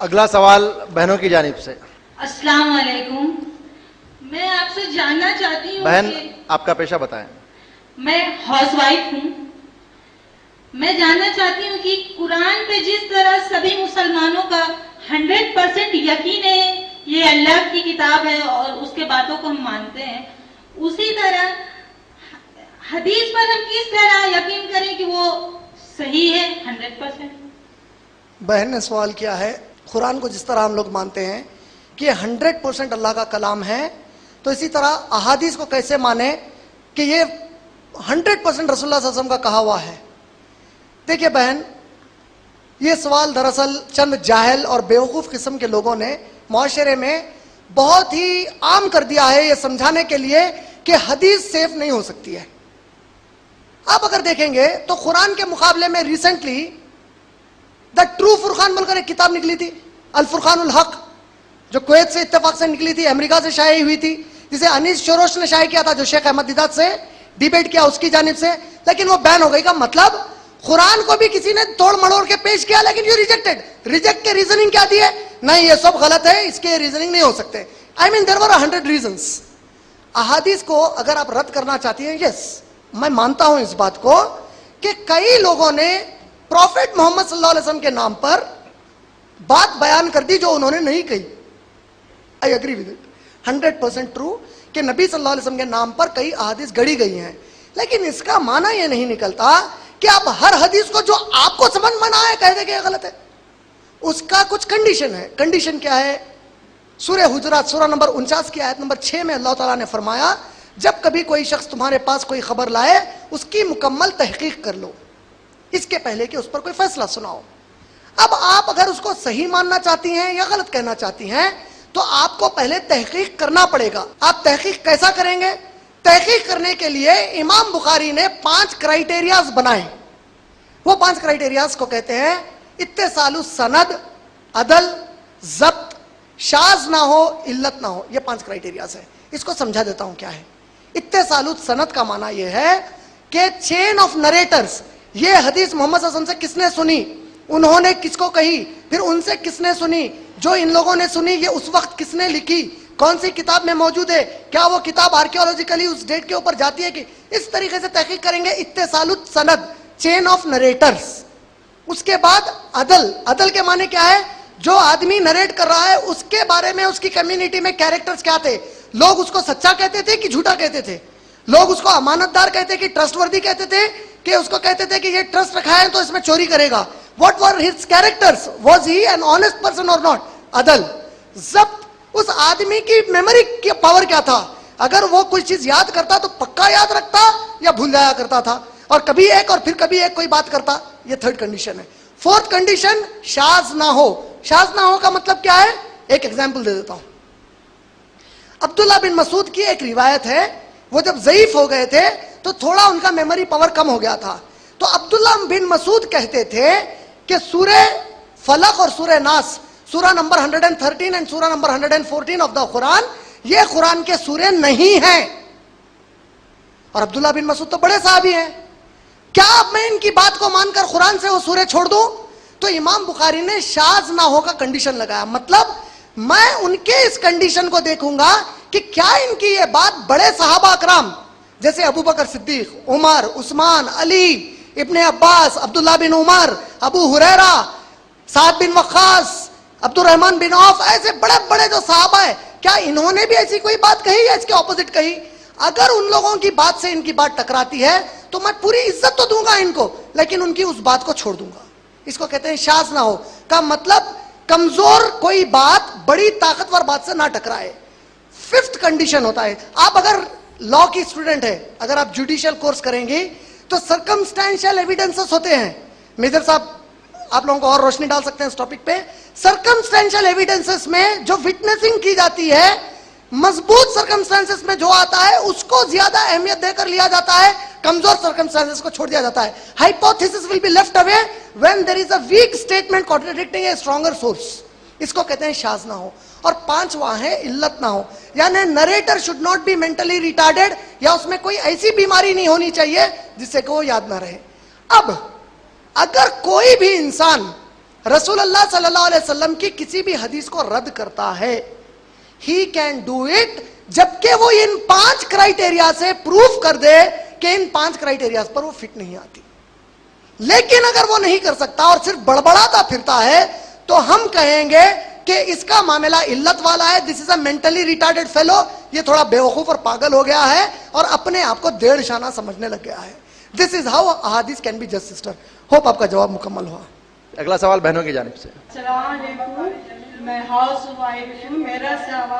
अगला सवाल बहनों की जानिब से। अस्सलाम वालेकुम। मैं आपसे जानना चाहती हूँ बहन, कि आपका पेशा बताएं। मैं हाउसवाइफ हूँ। मैं जानना चाहती हूँ कि कुरान पे जिस तरह सभी मुसलमानों का 100% यकीन है, ये अल्लाह की किताब है और उसके बातों को हम मानते हैं, उसी तरह हदीस पर हम किस तरह यकीन करें कि वो सही है 100%। बहन ने सवाल किया है, कुरान को जिस तरह हम लोग मानते हैं कि 100% अल्लाह का कलाम है, तो इसी तरह अहादीस को कैसे माने कि ये 100% रसूलुल्लाह सल्लल्लाहु अलैहि वसल्लम का कहा हुआ है। देखिए बहन, ये सवाल दरअसल चंद जाहिल और बेवकूफ़ किस्म के लोगों ने मुआशरे में बहुत ही आम कर दिया है, ये समझाने के लिए कि हदीस सेफ नहीं हो सकती है। आप अगर देखेंगे तो कुरान के मुकाबले में रिसेंटली द ट्रू फुरकान बोलकर एक किताब निकली थी, अल फुरकानुल हक, जो कुवैत से इत्तेफाक से निकली थी, अमेरिका से शाये हुई थी, जिसे अनीस शोरोश ने शाये किया था, जो शेख अहमद दिदात से डिबेट किया उसकी जानिब से, लेकिन वो बैन हो गई। का मतलब कुरान को भी किसी ने तोड़ मड़ोड़ के पेश किया, लेकिन यू रिजेक्टेड। रिजेक्ट के रीजनिंग क्या दिए? नहीं, ये सब गलत है, इसके रीजनिंग नहीं हो सकते। I mean there were 100 reasons. अहादीस को अगर आप रद्द करना चाहती हैं, यस, मैं मानता हूं इस बात को कि कई लोगों ने प्रॉफिट मोहम्मद सल्लल्लाहु अलैहि वसल्लम के नाम पर बात बयान कर दी जो उन्होंने नहीं कही। I agree with it, 100% true कि नबी सल्लल्लाहु अलैहि वसल्लम के नाम पर कई अहादीस गढ़ी गई हैं, लेकिन इसका माना यह नहीं निकलता कि आप हर हदीस को जो आपको समझ में ना आए कह दें कि गलत है। उसका कुछ कंडीशन है। कंडीशन क्या है? सूरह हुजरात सूरह नंबर 49 की आयत नंबर 6 में अल्लाह ताला ने फरमाया, जब कभी कोई शख्स तुम्हारे पास कोई खबर लाए, उसकी मुकम्मल तहकीक कर लो, इसके पहले कि उस पर कोई फैसला सुनाओ। अब आप अगर उसको सही मानना चाहती हैं या गलत कहना चाहती हैं, तो आपको पहले तहकीक करना पड़ेगा। आप तहकीक कैसा करेंगे? तहकीक करने के लिए इमाम बुखारी ने 5 क्राइटेरियाज बनाए। वो 5 क्राइटेरियाज को कहते हैं इत्तेसालुस सनद, अदल, जब्त, शाज ना हो, इल्लत ना हो। ये 5 क्राइटेरियाज है। इसको समझा देता हूं क्या है। इत्तेसालुस सनद का माना यह है कि चेन ऑफ नरेटर्स, ये हदीस मोहम्मद सल्लल्लाहु अलैहि वसल्लम से किसने सुनी, उन्होंने किसको कही, फिर उनसे किसने सुनी, जो इन लोगों ने सुनी ये उस वक्त किसने लिखी, कौन सी किताब में मौजूद है, क्या वो किताब आर्कियोलॉजिकली उस डेट के ऊपर जाती है कि, इस तरीके से तहकीक करेंगे। इत्तेसालुस सनद, चेन ऑफ नरेटर्स। उसके बाद अदल, अदल के माने क्या है? जो आदमी नरेट कर रहा है उसके बारे में उसकी कम्युनिटी में कैरेक्टर्स क्या थे, लोग उसको सच्चा कहते थे कि झूठा कहते थे, लोग उसको अमानतदार कहते कि ट्रस्टवर्दी कहते थे, कि उसको कहते थे कि ये ट्रस्ट रखा है तो इसमें चोरी करेगा। What were his characters, was he an honest person और नॉट। अदल। जब्त, उस आदमी की मेमोरी की पावर क्या था, अगर वो कोई चीज याद करता तो पक्का याद रखता या भूल जाया करता था, और कभी एक और फिर कभी एक कोई बात करता। ये 3rd कंडीशन है। 4th कंडीशन, शाज ना हो। शाज ना हो का मतलब क्या है? एक एग्जाम्पल दे देता हूं। अब्दुल्ला बिन मसूद की एक रिवायत है, वो जब ज़ईफ हो गए थे तो थोड़ा उनका मेमोरी पावर कम हो गया था, तो अब्दुल्ला बिन मसूद कहते थे कि सूरह फलक और सूरह नास, सूरह नंबर 113 एंड सूरह नंबर 114 ऑफ द कुरान, ये कुरान के सूरह नहीं हैं। और अब्दुल्ला बिन मसूद तो बड़े साहबी हैं, क्या अब मैं इनकी बात को मानकर कुरान से वो सूरह छोड़ दूं? तो इमाम बुखारी ने शाज ना हो का कंडीशन लगाया। मतलब मैं उनके इस कंडीशन को देखूंगा कि क्या इनकी ये बात बड़े सहाबा अकराम जैसे अबू बकर सिद्दीक, उमर, उस्मान, अली, इब्ने अब्बास, अब्दुल्ला बिन उमर, अबू हुरैरा, साद बिन वक्कास, अब्दुर्रहमान बिन औफ, ऐसे बड़े बड़े जो सहाबा है, क्या इन्होंने भी ऐसी कोई बात कही या इसके ऑपोजिट कही? अगर उन लोगों की बात से इनकी बात टकराती है तो मैं पूरी इज्जत तो दूंगा इनको, लेकिन उनकी उस बात को छोड़ दूंगा। इसको कहते हैं शाज ना हो का मतलब कमजोर कोई बात बड़ी ताकतवर बात से ना टकराए। 5th कंडीशन होता है, आप अगर लॉ की स्टूडेंट है, अगर आप जुडिशियल कोर्स करेंगे तो सर्कमस्टेंशियल एविडेंसेस होते हैं। मेजर साहब आप लोगों को और रोशनी डाल सकते हैं इस टॉपिक पे। सर्कमस्टेंशियल एविडेंसेस में जो विटनेसिंग की जाती है, मजबूत सर्कमस्टेंसेस में जो आता है उसको ज्यादा अहमियत देकर लिया जाता है, कमजोर सर्कमस्टेंसेस को छोड़ दिया जाता है। Hypothesis will be left away when there is a weak statement contradicting a stronger source. इसको कहते हैं शाज ना हो। और 5वां है इल्लत ना हो, यानी narrator should not be mentally retarded, या उसमें कोई ऐसी बीमारी नहीं होनी चाहिए जिससे कि वो याद ना रहे। अब अगर कोई भी इंसान रसूल अल्लाह सल्लल्लाहु अलैहि वसल्लम की किसी भी हदीस को रद्द करता है, ही कैन डू इट, जबकि वो इन 5 क्राइटेरिया से प्रूफ कर दे कि इन 5 क्राइटेरिया पर वो फिट नहीं आती। लेकिन अगर वो नहीं कर सकता और सिर्फ बड़बड़ाता फिरता है, तो हम कहेंगे कि इसका मामला इल्लत वाला है, this is a mentally retarded fellow, ये थोड़ा बेवकूफ और पागल हो गया है और अपने आप को डेढ़ शाना समझने लग गया है। दिस इज हाउ अहादीस can be just sister. Hope आपका जवाब मुकम्मल हुआ। अगला सवाल बहनों की जानिब से। अस्सलाम वालेकुम, मैं हाउस वाइफ हूँ। मेरा सवाल